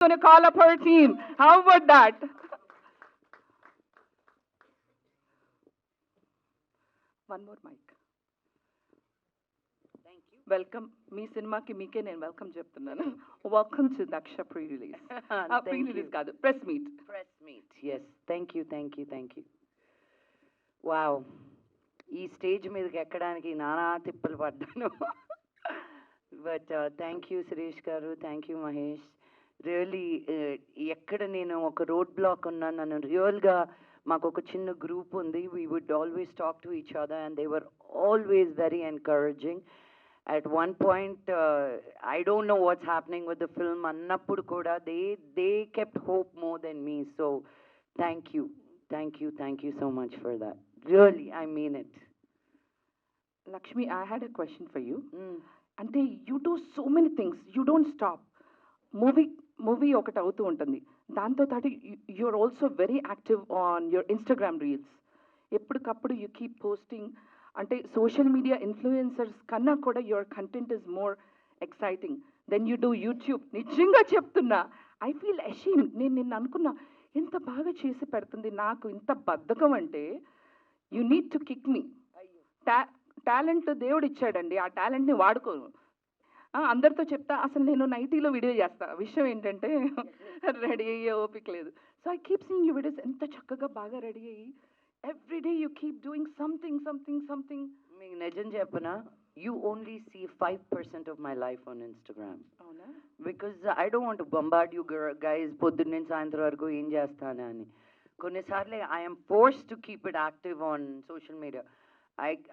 going to call up her team. How about that? One more mic. Thank you. Welcome మీ సినిమాకి మీకే నేను welcome చెప్తున్నాను. Welcome to Daksha pre release. Pre release కాదు, press meet. Press meet. Yes. Thank you. Thank you. Thank you. Wow. ఈ stage మీదకి ఎక్కడానికి నానా తిప్పలు పడ్డాను. బట్ థ్యాంక్ యూ సురేష్ గారు, థ్యాంక్ యూ మహేష్. రియలీ ఎక్కడ నేను ఒక రోడ్ బ్లాక్ ఉన్నాను, నన్ను రియల్గా మాకు ఒక చిన్న గ్రూప్ ఉంది. We would always talk to each other and they were always very encouraging. At one point, I don't know what's happening with the film. Annappudu kuda they kept hope more than me. So, thank you so much for that. Really, I mean it. Lakshmi, I had a question for you. Mm. అంటే you do so many things, you don't stop. Movie ఒకటి అవుతూ ఉంటుంది, దాంతో పాటు you're also very active on your Instagram reels. ఎప్పటికప్పుడు you keep posting. అంటే social media influencers కన్నా కూడా your content is more exciting than you do YouTube. నిజంగా చెప్తున్నా, ఐ ఫీల్ అషేమ్. నేను నిన్న అనుకున్నా, ఎంత బాగా చేసి పెడుతుంది, నాకు ఇంత బద్ధకం అంటే you need to kick me. Talent దేవుడు ఇచ్చాడండి, ఆ టాలెంట్ని వాడుకోను. అందరితో చెప్తా, అసలు నేను నైటీలో వీడియో చేస్తా. విషయం ఏంటంటే రెడీ అయ్యే ఓపిక లేదు. So I keep seeing you videos, ఎంత చక్కగా బాగా రెడీ అయ్యి everyday you keep doing something. మీకు నిజం చెప్పనా, you only see 5% of my life on Instagram. అవునా? Because I don't want to bombard you guys పొద్దున్న నుంచి సాయంత్రం వరకు ఏం చేస్తాను అని. కొన్నిసార్లు I am forced to keep it active on social media.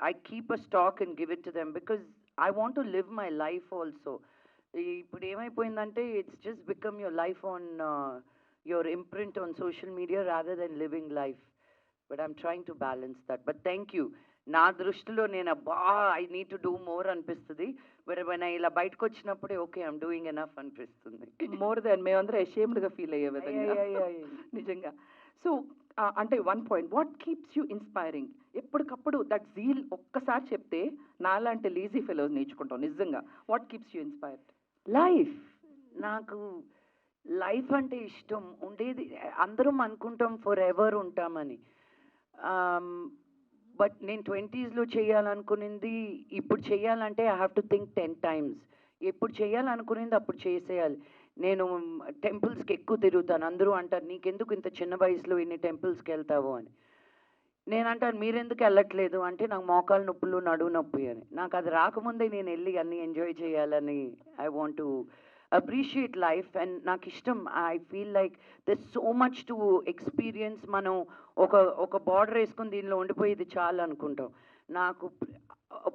I keep a stock and give it to them because I want to live my life also. ఇప్పుడు ఏమైపోయిందంటే it's just become your life on your imprint on social media rather than living life. But I'm trying to balance that. But thank you. నా దృష్టిలో నేను I need to do more అనిపిస్తుంది. But when I ఇలా బయటకు వచ్చినప్పుడే okay I'm doing enough అనిపిస్తుంది. More than మేమందరం అషేమ్డ్గా feel అయ్యే విధంగా. నిజంగా. సో అంటే one point, what keeps you inspiring? ఎప్పటికప్పుడు దట్ జీల్ ఒక్కసారి చెప్తే నాలాంటి లేజీ ఫెలోస్ నేర్చుకుంటాం. నిజంగా what keeps you inspired? Life. నాకు లైఫ్ అంటే ఇష్టం ఉండేది. అందరం అనుకుంటాం ఫర్ ఎవర్ ఉంటామని. బట్ నేను 20sలో చేయాలనుకునింది ఇప్పుడు చేయాలంటే I have to think 10 times. ఎప్పుడు చేయాలనుకునింది అప్పుడు చేసేయాలి. నేను టెంపుల్స్కి ఎక్కువ తిరుగుతాను. అందరూ అంటారు, నీకెందుకు ఇంత చిన్న వయసులో ఇన్ని టెంపుల్స్కి వెళ్తావు అని. నేను అంటాను, మీరెందుకు వెళ్ళట్లేదు అంటే, నాకు మోకాలు నొప్పులు, నడువు నొప్పి అని. నాకు అది రాకముందే నేను వెళ్ళి అన్నీ ఎంజాయ్ చేయాలని I want to appreciate life. And నాకు ఇష్టం. I feel like there so much to experience. మనం ఒక బార్డర్ వేసుకుని దీనిలో ఉండిపోయి ఇది చాలు అనుకుంటాం. నాకు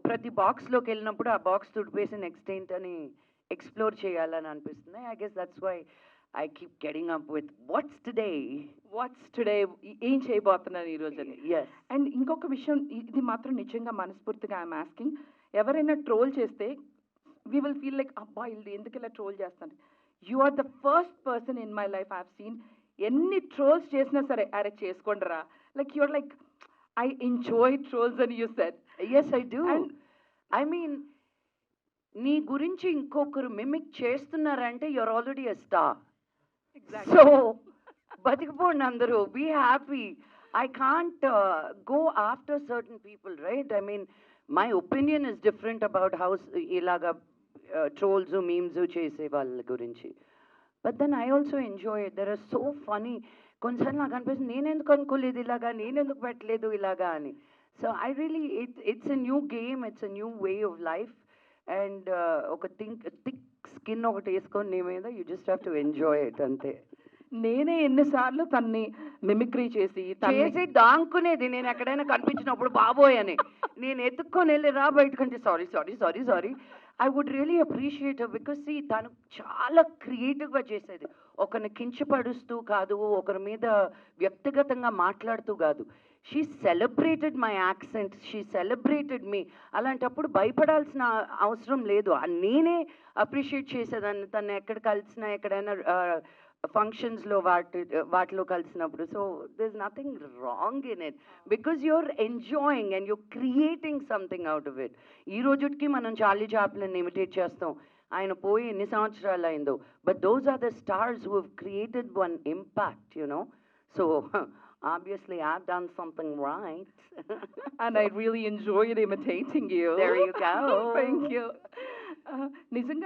ప్రతి బాక్స్లోకి వెళ్ళినప్పుడు ఆ బాక్స్ తుడిపేసి నెక్స్ట్ ఏంటని ఎక్స్ప్లోర్ చేయాలని అనిపిస్తుంది. I guess that's why I keep getting up with what's today, ఏం చేయబోతున్నారు ఈరోజు అని. yes. అండ్ ఇంకొక విషయం, ఇది మాత్రం నిజంగా మనస్ఫూర్తిగా ఐఎమ్ ఆస్కింగ్, ఎవరైనా ట్రోల్ చేస్తే వీ విల్ ఫీల్ లైక్, అబ్బా వీళ్ళు ఎందుకు ఇలా ట్రోల్ చేస్తాను. You are the first person in my life I have seen, ఎన్ని ట్రోల్స్ చేసినా సరే అరే చేసుకోండి రా, like your like I enjoy trolls అని you said. yes I do. I mean, నీ గురించి ఇంకొకరు మిమిక్ చేస్తున్నారంటే you're already a star. So బతికిపోండి అందరూ, be happy. I can't go after certain people, right? I mean my opinion is different about house ఇలాగా trolls memes చేసే వాళ్ళ గురించి. But then I also enjoy it. There are so funny. కొన్నిసార్లు నాకు అనిపిస్తుంది, నేనెందుకు అనుకోలేదు ఇలాగా, నేనెందుకు పెట్టలేదు ఇలాగా అని. So I really it's a new game, it's a new way of life. And ఒక థిక్ స్కిన్ ఒకటి వేసుకొని నీ మీద, you just have to enjoy it, అంతే. నేనే ఎన్నిసార్లు తన్ని మిమిక్రీ చేసి దాంకునేది. నేను ఎక్కడైనా కనిపించినప్పుడు బాబోయ్ అని నేను ఎత్తుక్కొని వెళ్ళి రా బయటకంటే sorry I would really appreciate because తను చాలా క్రియేటివ్గా చేసేది. ఒకరిని కించపడుస్తూ కాదు, ఒకరి మీద వ్యక్తిగతంగా మాట్లాడుతూ కాదు. She celebrated my accent, she celebrated me. అలాంటప్పుడు భయపడాల్సిన అవసరం లేదు. నేనే అప్రిషియేట్ చేసేదాన్ని తను ఎక్కడ కలిసినా, ఎక్కడైనా ఫంక్షన్స్లో వాటిలో కలిసినప్పుడు. So there is nothing wrong in it because you're enjoying and you're creating something out of it. ఈ రోజుకి మనం చార్లీ చాప్లిన్ ఇమిటేట్ చేస్తాం, ఆయన పోయి ఎన్ని సంవత్సరాలు అయిందో. But those are the stars who have created one impact, you know. So obviously I've done something right. And I really enjoyed imitating you. There you go. Thank you. నిజంగా